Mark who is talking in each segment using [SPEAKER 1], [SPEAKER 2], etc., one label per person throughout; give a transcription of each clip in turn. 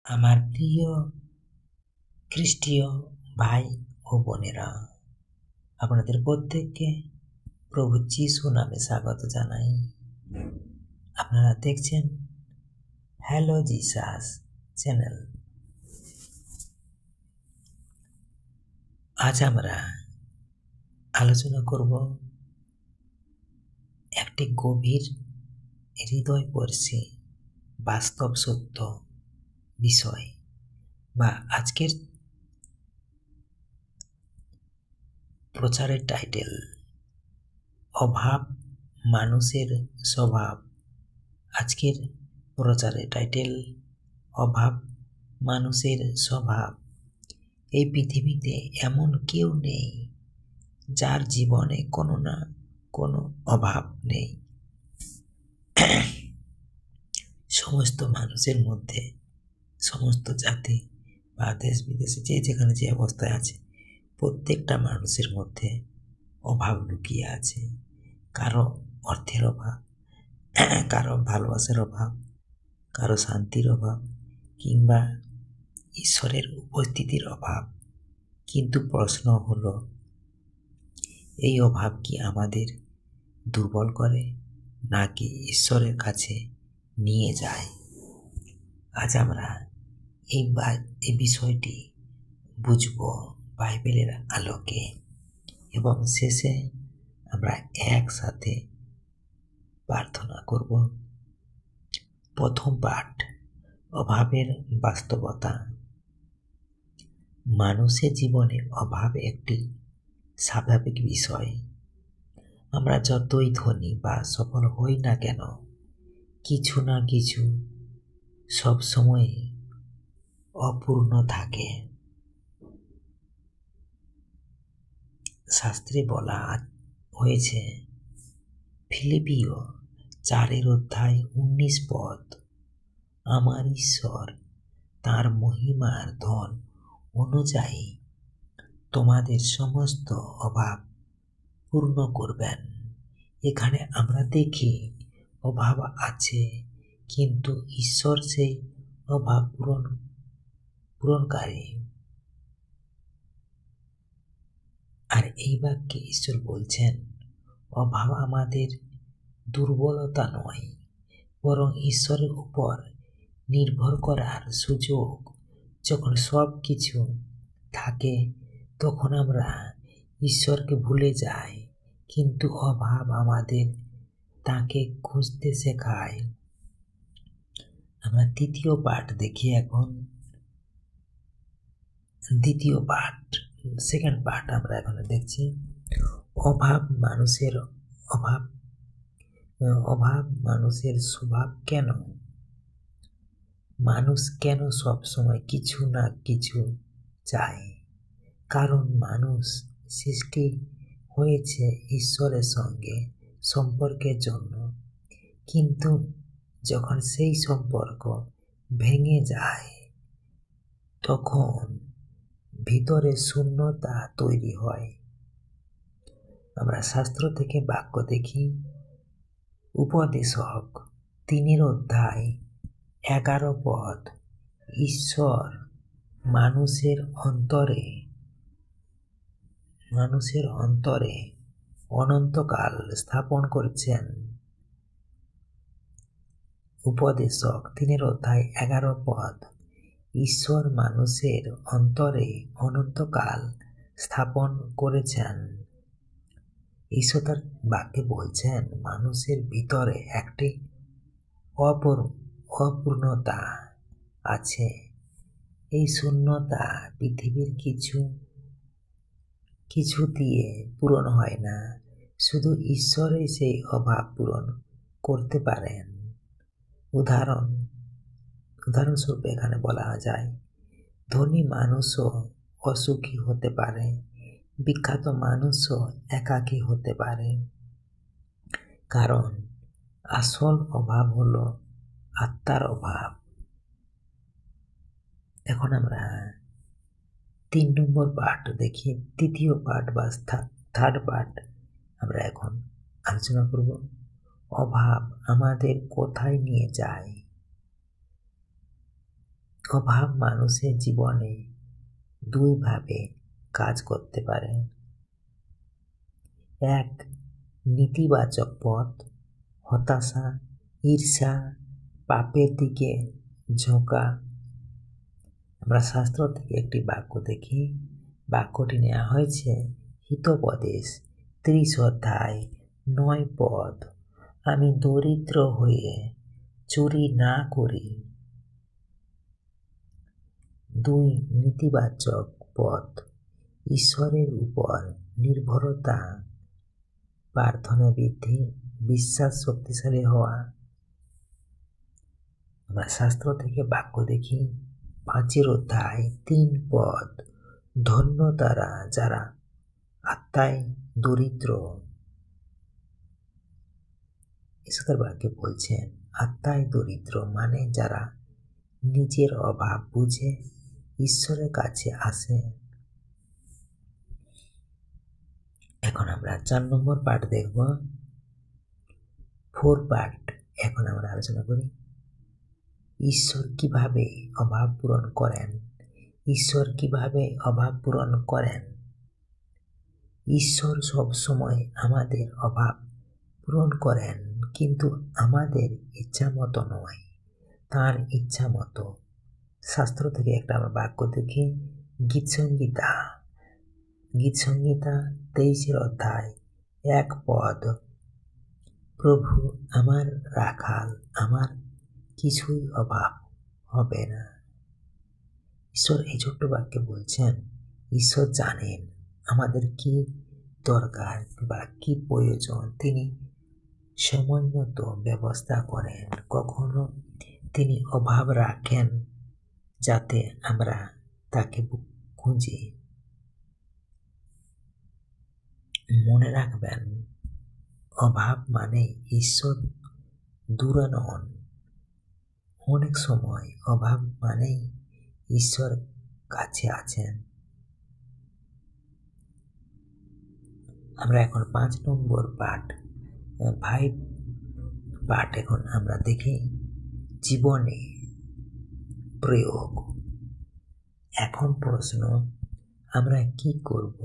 [SPEAKER 1] আমার প্রিয় খ্রিস্টীয় ভাই ও বোনেরা, আপনাদের প্রত্যেককে প্রভু যিশু নামে স্বাগত জানাই। আপনারা দেখছেন হ্যালো জিসাস চ্যানেল। আজ আমরা আলোচনা করব একটি গভীর হৃদয়স্পর্শী বাস্তব সত্য বিষয়, বা আজকের প্রচারের টাইটেল অভাব মানুষের স্বভাব। আজকের প্রচারের টাইটেল অভাব মানুষের স্বভাব। এই পৃথিবীতে এমন কেউ নেই যার জীবনে কোনো না কোনো অভাব নেই। সমস্ত মানুষের মধ্যে, সমস্ত জাতি বা দেশ বিদেশে যে যেখানে যে অবস্থায় আছে, প্রত্যেকটা মানুষের মধ্যে অভাব লুকিয়ে আছে। কারো অর্থের অভাব, কারো ভালোবাসার অভাব, কারো শান্তির অভাব, কিংবা ঈশ্বরের উপস্থিতির অভাব। কিন্তু প্রশ্ন হলো, এই অভাব কি আমাদের দুর্বল করে নাকি ঈশ্বরের কাছে নিয়ে যায়? আজ আমরা এই বিষয়টি বুঝব বাইবেলের আলোকে, এবং শেষে আমরা একসাথে প্রার্থনা করব। প্রথম পাঠ, অভাবের বাস্তবতা। মানুষের জীবনে অভাব একটি স্বাভাবিক বিষয়। আমরা যতই ধনী বা সফল হই না কেন, কিছু না কিছু সবসময় অপূর্ণ থাকে। শাস্ত্রে বলা হয়েছে, ফিলিপিও 4:19, আমার ঈশ্বর তাঁর মহিমার ধন অনুযায়ী তোমাদের সমস্ত অভাব পূর্ণ করবেন। এখানে আমরা দেখি অভাব আছে, কিন্তু ঈশ্বর সেই অভাব পূরণকারী। আর এই বাক্যে ঈশ্বর বলছেন, অভাব আমাদের দুর্বলতা নয়, বরং ঈশ্বরের উপর নির্ভর করার সুযোগ। যখন সব কিছু থাকে তখন আমরা ঈশ্বরকে ভুলে যাই, কিন্তু অভাব আমাদের তাকে খুঁজতে শেখায়। আমরা দ্বিতীয় পাঠ দেখি এখন। সেকেন্ড পার্ট আমরা এখানে দেখছি, অভাব মানুষের স্বভাব। কেন মানুষ সব সময় কিছু না কিছু চায়? কারণ মানুষ সৃষ্টি হয়েছে ঈশ্বরের সঙ্গে সম্পর্কের জন্য, কিন্তু যখন সেই সম্পর্ক ভেঙে যায় তখন ভিতরে শূন্যতা তৈরি হয়। আমরা শাস্ত্র থেকে বাক্য দেখি, উপদেশক 3:11, ঈশ্বর মানুষের অন্তরে অনন্তকাল স্থাপন করেছেন। উপদেশক 3:11, ঈশ্বর মানুষের অন্তরে অনন্তকাল স্থাপন করেছেন। ঈশ্বর তার বাক্যে বলছেন, মানুষের ভিতরে একটি অপূর্ণতা আছে। এই শূন্যতা পৃথিবীর কিছু দিয়ে পূরণ হয় না, শুধু ঈশ্বরই সেই অভাব পূরণ করতে পারেন। উদাহরণস্বরূপ এখানে বলা যায়, ধনী মানুষও অসুখী হতে পারে, বিখ্যাত মানুষও একাকী হতে পারে, কারণ আসল অভাব হলো আত্মার অভাব। এখন আমরা 3 নম্বর পার্ট দেখি, তৃতীয় পার্ট বা থার্ড পার্ট আমরা এখন আলোচনা করব, অভাব আমাদের কোথায় নিয়ে যায়। অভাব মানুষের জীবনে দুইভাবে কাজ করতে পারে। এক, নেতিবাচক পথ, হতাশা, ঈর্ষা, পাপের দিকে ঝোঁকা। আমরা শাস্ত্র থেকে একটি বাক্য দেখি। বাক্যটি নেওয়া হয়েছে হিতোপদেশ 30 অধ্যায় 9 পদ। আমি দরিদ্র হয়ে চুরি না করি। 2, নেতিবাচক পথ, ঈশ্বরের উপর নির্ভরতা, প্রার্থনা বৃদ্ধি, বিশ্বাস শক্তিশালী হওয়া। আমরা শাস্ত্র থেকে বাক্য দেখি 5 অধ্যায় 3 পদ। ধন্য তারা যারা আত্মায় দরিদ্র। ঈশ্বর বাক্যে বলছেন আত্মায় দরিদ্র মানে যারা নিজের অভাব বুঝে ঈশ্বরের কাছে আসে। এখন আমরা 4 নম্বর পাঠ দেখব। 4 পার্ট এখন আমরা আলোচনা করি। ঈশ্বর কিভাবে অভাব পূরণ করেন। ঈশ্বর কিভাবে অভাব পূরণ করেন। ঈশ্বর সব সময় আমাদের অভাব পূরণ করেন, কিন্তু আমাদের ইচ্ছা মতো নয়, তার ইচ্ছা মতো। শাস্ত্র থেকে একটা আমরা বাক্য দেখি। গীতসংহিতা 23 অধ্যায় 1 পদ। প্রভু আমার রাখাল, আমার কিছুই অভাব হবে না। ঈশ্বর এই ছোট্ট বাক্যে বলছেন ঈশ্বর জানেন আমাদের কি দরকার বা কি প্রয়োজন। তিনি সময় মতো ব্যবস্থা করেন। কখনো তিনি অভাব রাখেন যাতে আমরা তাকে খুঁজি। মনে রাখবেন, অভাব মানে ঈশ্বর দূরে নন। অনেক সময় অভাব মানেই ঈশ্বর কাছে আছেন। আমরা এখন 5 নম্বর পাঠ 5 পাঠ এখন আমরা দেখি জীবনে প্রয়োগ। এখন প্রশ্ন, আমরা কি করব?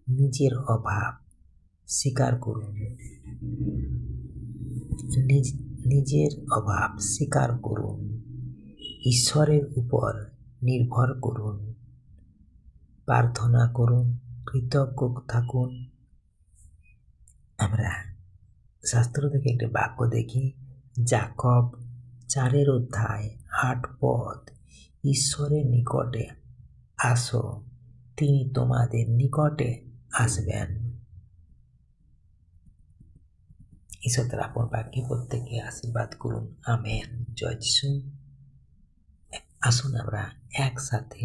[SPEAKER 1] নিজের অভাব স্বীকার করুন। নিজের অভাব স্বীকার করুন। ঈশ্বরের উপর নির্ভর করুন। প্রার্থনা করুন, কৃতজ্ঞ থাকুন। আমরা শাস্ত্র থেকে একটি বাক্য দেখি। যাকব 4 অধ্যায় 8 পদ। ঈশ্বরের নিকটে আসো, তিনি তোমাদের নিকটে আসবেন। ঈশ্বর তার আপন বাক্যে প্রত্যেককে আশীর্বাদ করুন। আমেন। জয় যিশু। আসুন আমরা একসাথে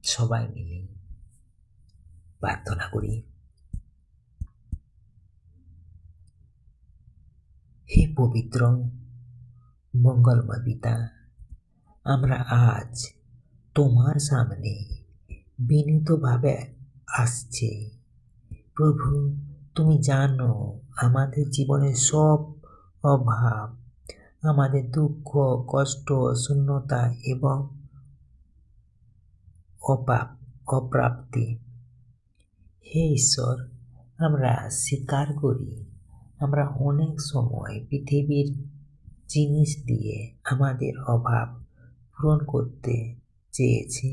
[SPEAKER 1] সবাই মিলে প্রার্থনা করি। হে পবিত্র মঙ্গলময় পিতা, আমরা আজ তোমার সামনে বিনীতভাবে আসছি। প্রভু, তুমি জানো আমাদের জীবনের সব অভাব, আমাদের দুঃখ, কষ্ট, শূন্যতা এবং অপ্রাপ্তি। হে ঈশ্বর, আমরা স্বীকার করি আমরা অনেক সময় পৃথিবীর জিনিস দিয়ে আমাদের অভাব পূরণ করতে চেয়েছি,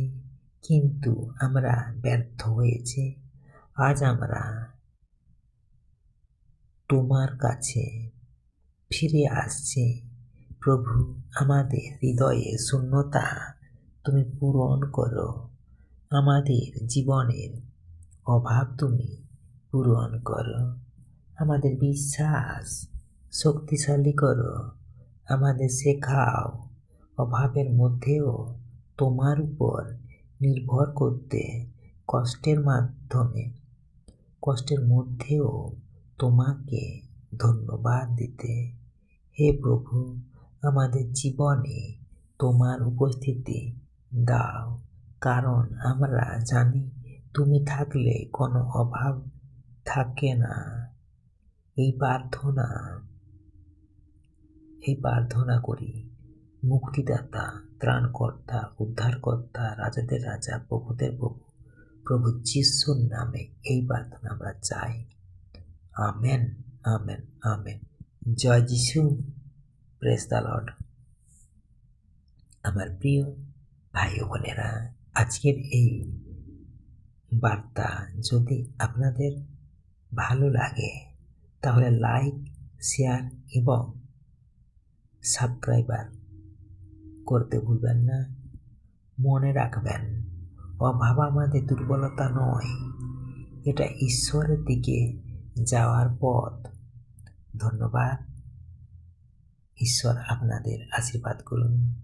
[SPEAKER 1] কিন্তু আমরা ব্যর্থ হয়েছি। আজ আমরা তোমার কাছে ফিরে আসছি। প্রভু, আমাদের হৃদয়ে শূন্যতা তুমি পূরণ করো। আমাদের জীবনের অভাব তুমি পূরণ করো। আমাদের বিশ্বাস শক্তিশালী করো। আমাদের শেখাও অভাবের মধ্যেও তোমার উপর নির্ভর করতে, কষ্টের মধ্যেও তোমাকে ধন্যবাদ দিতে। হে প্রভু, আমাদের জীবনে তোমার উপস্থিতি দাও, কারণ আমরা জানি তুমি থাকলে কোনো অভাব থাকে না। এই প্রার্থনা করি মুক্তিদাতা, ত্রাণকর্তা, উদ্ধারকর্তা, রাজাদের রাজা, প্রভুদের প্রভু, প্রভু যিশুর নামে এই প্রার্থনা আমরা চাই। Amen, amen, amen. জয় যিশু। Praise the lord. আমার প্রিয় ভাই ও বোনেরা, আজকের এই বার্তা যদি আপনাদের ভালো লাগে তাহলে লাইক, শেয়ার এবং সাবস্ক্রাইবার করতে ভুলবেন না। মনে রাখবেন, অভাব আমাদের দুর্বলতা নয়, এটা ঈশ্বরের দিকে যাওয়ার পথ। ধন্যবাদ। ঈশ্বর আপনাদের আশীর্বাদ করুন।